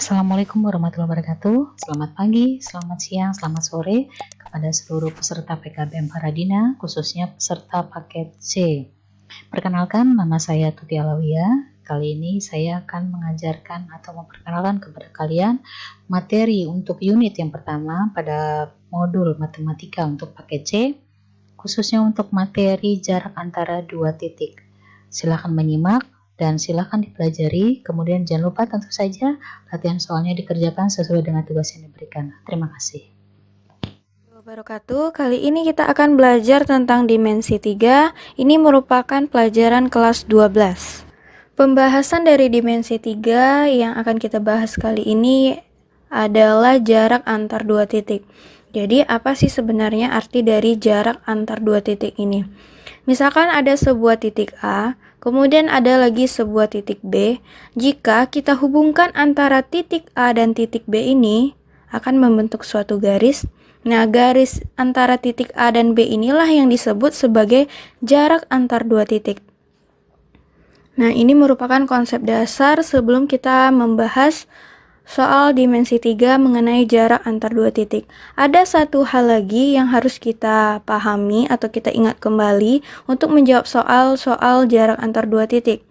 Assalamualaikum warahmatullahi wabarakatuh. Selamat pagi, selamat siang, selamat sore kepada seluruh peserta PKBM Paradina, khususnya peserta paket C. Perkenalkan, nama saya Tuti Alawiyah. Kali ini saya akan mengajarkan atau memperkenalkan kepada kalian materi untuk unit yang pertama pada modul matematika untuk paket C, khususnya untuk materi jarak antara dua titik. Silakan menyimak dan silakan dipelajari. Kemudian jangan lupa tentu saja latihan soalnya dikerjakan sesuai dengan tugas yang diberikan. Terima kasih. Wabarakatuh. Kali ini kita akan belajar tentang dimensi 3. Ini merupakan pelajaran kelas 12. Pembahasan dari dimensi 3 yang akan kita bahas kali ini adalah jarak antar dua titik. Jadi apa sih sebenarnya arti dari jarak antar dua titik ini? Misalkan ada sebuah titik A, kemudian ada lagi sebuah titik B. Jika kita hubungkan antara titik A dan titik B ini akan membentuk suatu garis. Nah, garis antara titik A dan B inilah yang disebut sebagai jarak antar dua titik. Nah, ini merupakan konsep dasar sebelum kita membahas soal dimensi 3 mengenai jarak antar dua titik. Ada satu hal lagi yang harus kita pahami atau kita ingat kembali untuk menjawab soal jarak antar dua titik.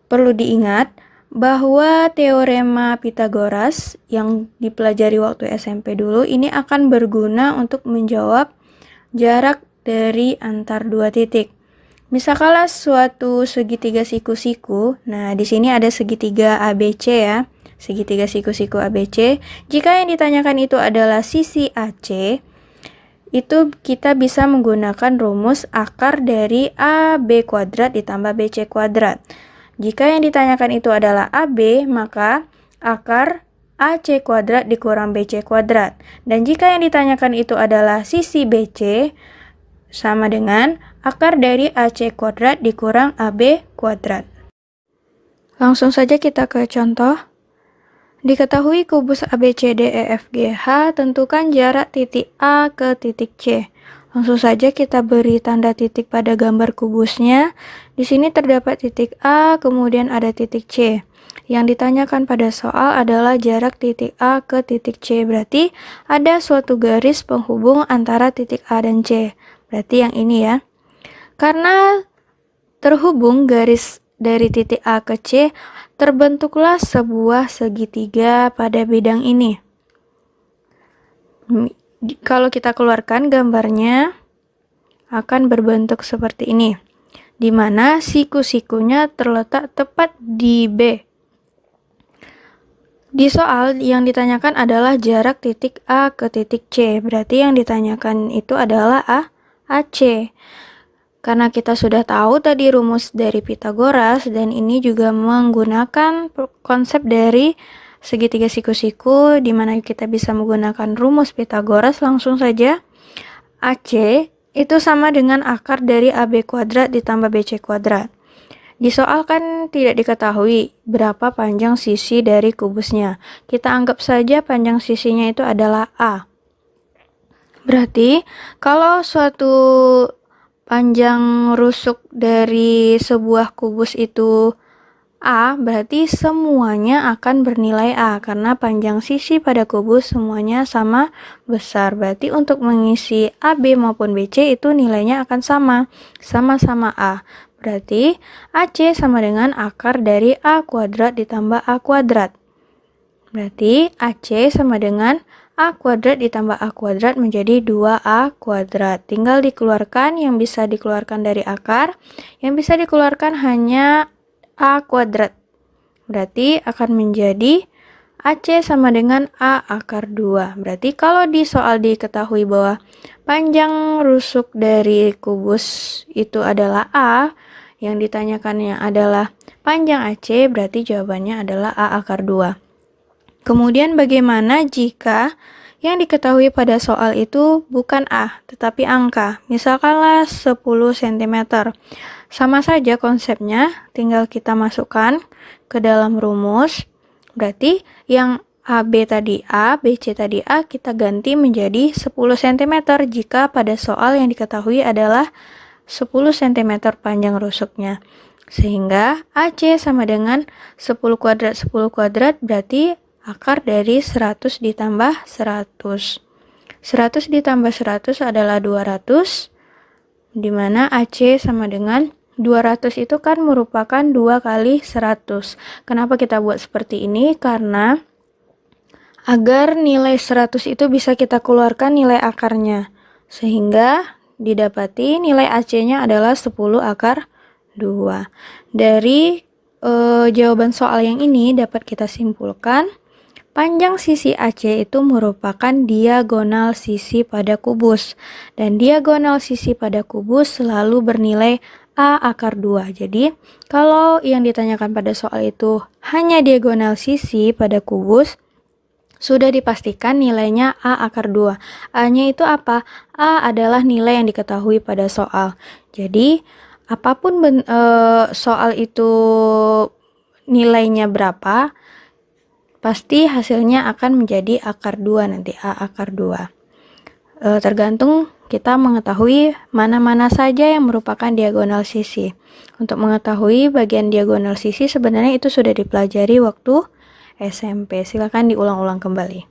Perlu diingat bahwa teorema Pythagoras yang dipelajari waktu SMP dulu ini akan berguna untuk menjawab jarak dari antar dua titik. Misalkanlah suatu segitiga siku-siku. Nah, di sini ada segitiga ABC ya. Segitiga siku-siku ABC. Jika yang ditanyakan itu adalah sisi AC, itu kita bisa menggunakan rumus akar dari AB kuadrat ditambah BC kuadrat. Jika yang ditanyakan itu adalah AB, maka akar AC kuadrat dikurang BC kuadrat. Dan jika yang ditanyakan itu adalah sisi BC, sama dengan akar dari AC kuadrat dikurang AB kuadrat. Langsung saja kita ke contoh. Diketahui kubus ABCDEFGH, tentukan jarak titik A ke titik C. Langsung saja kita beri tanda titik pada gambar kubusnya. Di sini terdapat titik A, kemudian ada titik C. Yang ditanyakan pada soal adalah jarak titik A ke titik C. Berarti ada suatu garis penghubung antara titik A dan C. Berarti yang ini ya. Karena terhubung garis dari titik A ke C, terbentuklah sebuah segitiga pada bidang ini. Kalau kita keluarkan gambarnya akan berbentuk seperti ini, di mana siku-sikunya terletak tepat di B. Di soal yang ditanyakan adalah jarak titik A ke titik C, berarti yang ditanyakan itu adalah AC. Karena kita sudah tahu tadi rumus dari Pythagoras, dan ini juga menggunakan konsep dari segitiga siku-siku, di mana kita bisa menggunakan rumus Pythagoras. Langsung saja AC itu sama dengan akar dari AB kuadrat ditambah BC kuadrat. Di soal kan tidak diketahui berapa panjang sisi dari kubusnya. Kita anggap saja panjang sisinya itu adalah A. Berarti kalau suatu panjang rusuk dari sebuah kubus itu A, berarti semuanya akan bernilai A, karena panjang sisi pada kubus semuanya sama besar. Berarti untuk mengisi AB maupun BC itu nilainya akan sama-sama A. Berarti AC sama dengan akar dari A kuadrat ditambah A kuadrat. Berarti AC sama dengan A kuadrat ditambah A kuadrat menjadi 2A kuadrat. Tinggal dikeluarkan, yang bisa dikeluarkan dari akar, yang bisa dikeluarkan hanya A kuadrat. Berarti akan menjadi AC sama dengan A akar 2. Berarti kalau di soal diketahui bahwa panjang rusuk dari kubus itu adalah A, yang ditanyakannya adalah panjang AC, berarti jawabannya adalah A akar 2. Kemudian bagaimana jika yang diketahui pada soal itu bukan A, tetapi angka? Misalkanlah 10 cm. Sama saja konsepnya, tinggal kita masukkan ke dalam rumus. Berarti yang AB tadi A, BC tadi A, kita ganti menjadi 10 cm jika pada soal yang diketahui adalah 10 cm panjang rusuknya. Sehingga AC sama dengan 10 kuadrat 10 kuadrat berarti akar dari 100 ditambah 100. 100 ditambah 100 adalah 200, di mana AC sama dengan 200 itu kan merupakan 2 kali 100. Kenapa kita buat seperti ini? Karena agar nilai 100 itu bisa kita keluarkan nilai akarnya. Sehingga didapati nilai AC-nya adalah 10 akar 2. Dari jawaban soal yang ini dapat kita simpulkan panjang sisi AC itu merupakan diagonal sisi pada kubus. Dan diagonal sisi pada kubus selalu bernilai A akar 2. Jadi, kalau yang ditanyakan pada soal itu hanya diagonal sisi pada kubus, sudah dipastikan nilainya A akar 2. A-nya itu apa? A adalah nilai yang diketahui pada soal. Jadi, apapun soal itu nilainya berapa, pasti hasilnya akan menjadi akar 2 nanti, A akar 2. Tergantung kita mengetahui mana-mana saja yang merupakan diagonal sisi. Untuk mengetahui bagian diagonal sisi sebenarnya itu sudah dipelajari waktu SMP. Silakan diulang-ulang kembali.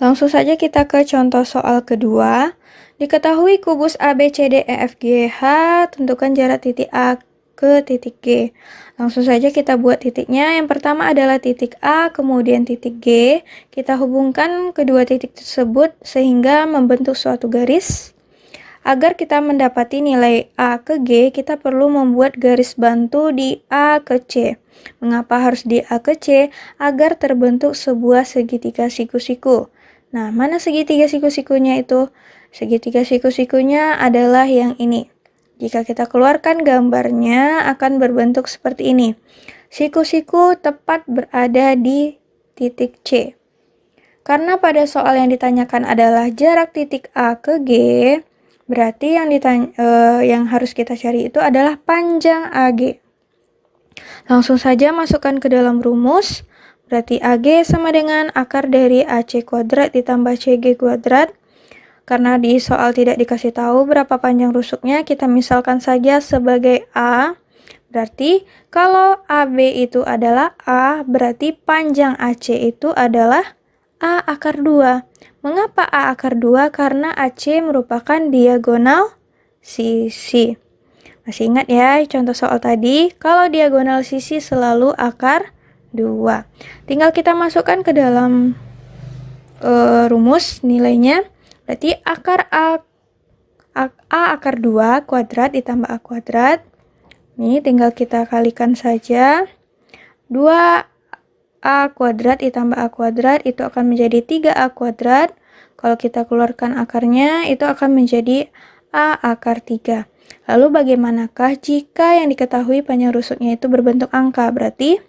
Langsung saja kita ke contoh soal kedua. Diketahui kubus ABCDEFGH, tentukan jarak titik A ke titik G. Langsung saja kita buat titiknya. Yang pertama adalah titik A, kemudian titik G. Kita hubungkan kedua titik tersebut sehingga membentuk suatu garis. Agar kita mendapati nilai A ke G, kita perlu membuat garis bantu di A ke C. Mengapa harus di A ke C? Agar terbentuk sebuah segitiga siku-siku. Nah, mana segitiga siku-sikunya itu? Segitiga siku-sikunya adalah yang ini. Jika kita keluarkan gambarnya akan berbentuk seperti ini. Siku-siku tepat berada di titik C. Karena pada soal yang ditanyakan adalah jarak titik A ke G, berarti yang harus kita cari itu adalah panjang AG. Langsung saja masukkan ke dalam rumus. Berarti AG sama dengan akar dari AC kuadrat ditambah CG kuadrat. Karena di soal tidak dikasih tahu berapa panjang rusuknya, kita misalkan saja sebagai A. Berarti kalau AB itu adalah A, berarti panjang AC itu adalah A akar 2. Mengapa A akar 2? Karena AC merupakan diagonal sisi. Masih ingat ya contoh soal tadi? Kalau diagonal sisi selalu akar 2. Tinggal kita masukkan ke dalam rumus nilainya. Berarti akar A akar 2 kuadrat ditambah A kuadrat. Ini tinggal kita kalikan saja. 2A kuadrat ditambah A kuadrat itu akan menjadi 3A kuadrat. Kalau kita keluarkan akarnya itu akan menjadi A akar 3. Lalu bagaimanakah jika yang diketahui panjang rusuknya itu berbentuk angka? Berarti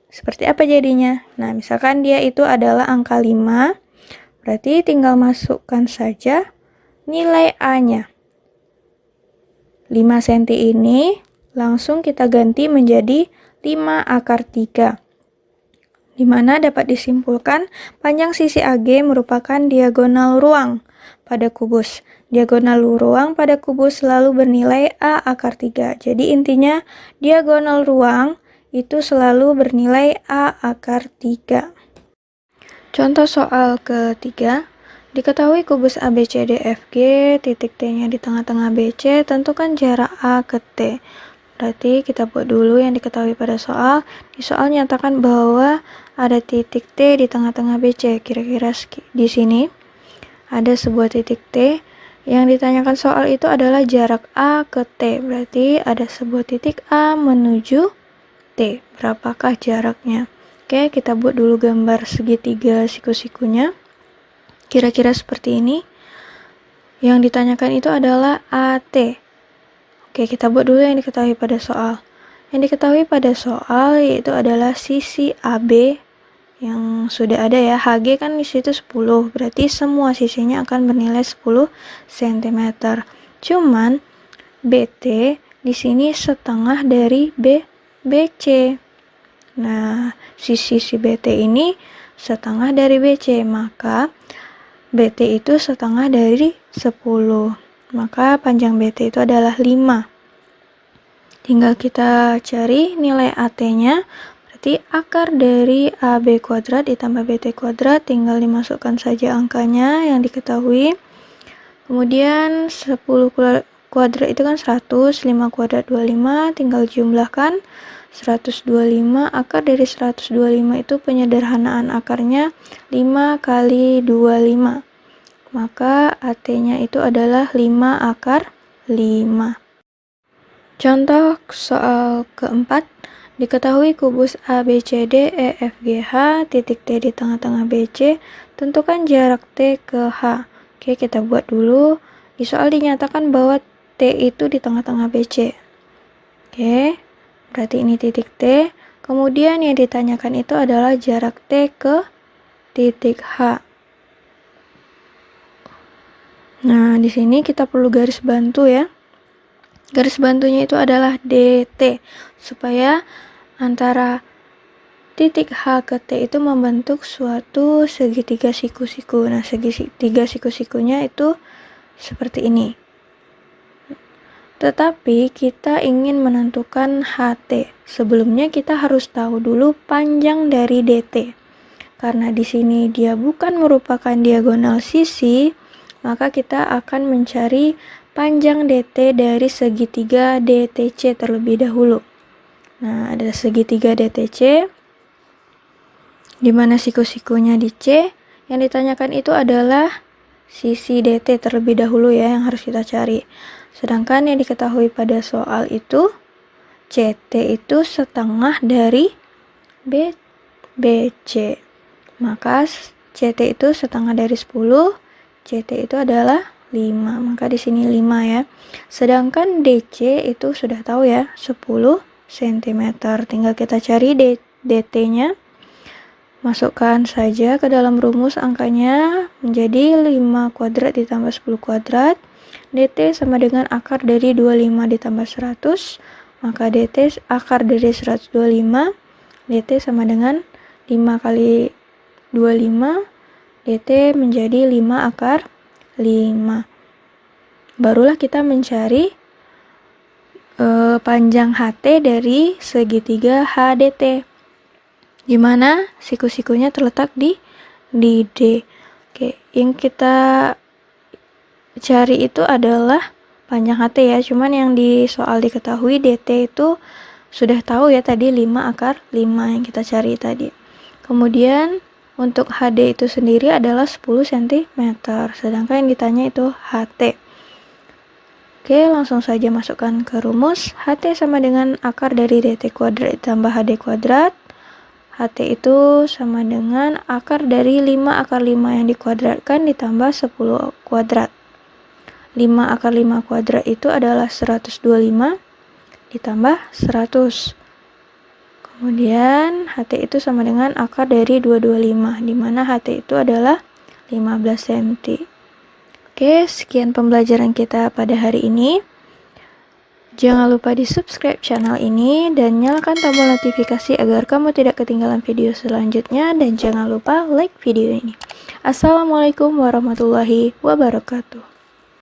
seperti apa jadinya? Nah, misalkan dia itu adalah angka 5. Berarti tinggal masukkan saja nilai A-nya. 5 cm ini langsung kita ganti menjadi 5 akar 3. Di mana dapat disimpulkan panjang sisi AG merupakan diagonal ruang pada kubus. Diagonal ruang pada kubus selalu bernilai A akar 3. Jadi intinya diagonal ruang itu selalu bernilai A akar 3. Contoh soal ketiga, diketahui kubus ABCDFG, titik T-nya di tengah-tengah BC, tentukan jarak A ke T. Berarti kita buat dulu yang diketahui pada soal. Di soal nyatakan bahwa ada titik T di tengah-tengah BC. Kira-kira di sini ada sebuah titik T. Yang ditanyakan soal itu adalah jarak A ke T. Berarti ada sebuah titik A menuju T. Berapakah jaraknya? Oke, kita buat dulu gambar segitiga siku-sikunya. Kira-kira seperti ini. Yang ditanyakan itu adalah AT. Oke, kita buat dulu yang diketahui pada soal. Yang diketahui pada soal yaitu adalah sisi AB yang sudah ada ya. HG kan di situ 10. Berarti semua sisinya akan bernilai 10 cm. Cuman BT di sini setengah dari BC. Nah, sisi BT ini setengah dari BC, maka BT itu setengah dari 10. Maka panjang BT itu adalah 5. Tinggal kita cari nilai AT-nya, berarti akar dari AB kuadrat ditambah BT kuadrat, tinggal dimasukkan saja angkanya yang diketahui. Kemudian 10 kuadrat itu kan 100, 5 kuadrat 25, tinggal jumlahkan 125, akar dari 125 itu penyederhanaan akarnya 5 kali 25. Maka AT-nya itu adalah 5 akar 5. Contoh soal keempat, diketahui kubus ABCD EFGH, titik T di tengah-tengah BC, tentukan jarak T ke H. Oke, kita buat dulu. Di soal dinyatakan bahwa T itu di tengah-tengah BC. Oke, berarti ini titik T. Kemudian yang ditanyakan itu adalah jarak T ke titik H. Nah, di sini kita perlu garis bantu ya. Garis bantunya itu adalah DT, supaya antara titik H ke T itu membentuk suatu segitiga siku-siku. Nah, segitiga siku-sikunya itu seperti ini. Tetapi kita ingin menentukan HT. Sebelumnya kita harus tahu dulu panjang dari DT. Karena di sini dia bukan merupakan diagonal sisi, maka kita akan mencari panjang DT dari segitiga DTC terlebih dahulu. Nah, ada segitiga DTC, di mana siku-sikunya di C. Yang ditanyakan itu adalah sisi DT terlebih dahulu ya, yang harus kita cari. Sedangkan yang diketahui pada soal itu, CT itu setengah dari BC. Maka CT itu setengah dari 10, CT itu adalah 5, maka di sini 5 ya. Sedangkan DC itu sudah tahu ya, 10 cm. Tinggal kita cari DT-nya. Masukkan saja ke dalam rumus angkanya menjadi 5 kuadrat ditambah 10 kuadrat. DT sama dengan akar dari 25 ditambah 100. Maka DT akar dari 125. DT sama dengan 5 kali 25. DT menjadi 5 akar 5. Barulah kita mencari panjang HT dari segitiga HDT, di mana siku-sikunya terletak di D. Oke, yang kita cari itu adalah panjang HT ya, cuman yang di soal diketahui DT itu sudah tahu ya tadi 5 akar 5 yang kita cari tadi. Kemudian untuk HD itu sendiri adalah 10 cm, sedangkan yang ditanya itu HT. Oke, langsung saja masukkan ke rumus. HT sama dengan akar dari DT kuadrat ditambah HD kuadrat. HT itu sama dengan akar dari 5 akar 5 yang dikuadratkan ditambah 10 kuadrat. 5 akar 5 kuadrat itu adalah 125 ditambah 100. Kemudian HT itu sama dengan akar dari 225, di mana HT itu adalah 15 cm. Oke, sekian pembelajaran kita pada hari ini. Jangan lupa di subscribe channel ini dan nyalakan tombol notifikasi agar kamu tidak ketinggalan video selanjutnya, dan jangan lupa like video ini. Assalamualaikum warahmatullahi wabarakatuh.